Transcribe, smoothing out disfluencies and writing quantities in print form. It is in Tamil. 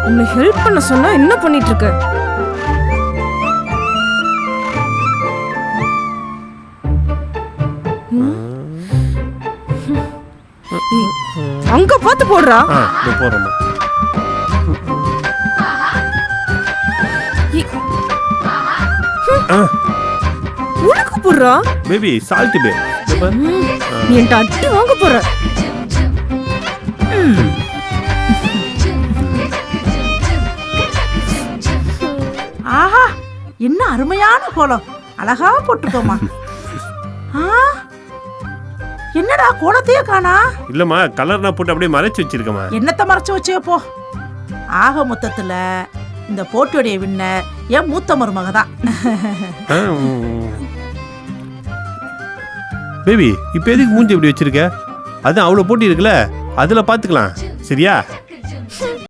உன்னை ஹெல்ப் பண்ண சொன்னா என்ன பண்ணிட்டு இருக்க? அங்க பார்த்து போடுறா. போறோம். உனக்கு போடுறா. பேபி சால்ட் பே. நீ என்கிட்ட அடி வாங்க போற. ஆஹா, என்ன அருமையான கோலம், அழகா போட்டுக்கோமா. என்னடா கோலத்தையே காணா? இல்லம்மா, கலர் நான் போட்டு அப்படியே மறைச்சு வச்சிருக்கேம்மா. என்னத்தை மறைச்சு வச்சே போ. ஆக மொத்தத்துல இந்த போட்டியோடைய வின்ன என் மூத்த மருமக தான். பேபி, இப்போ எதுக்கு மூஞ்சி இப்படி வச்சிருக்க? அது அவ்வளோ போட்டி இருக்குல்ல, அதில் பார்த்துக்கலாம். சரியா?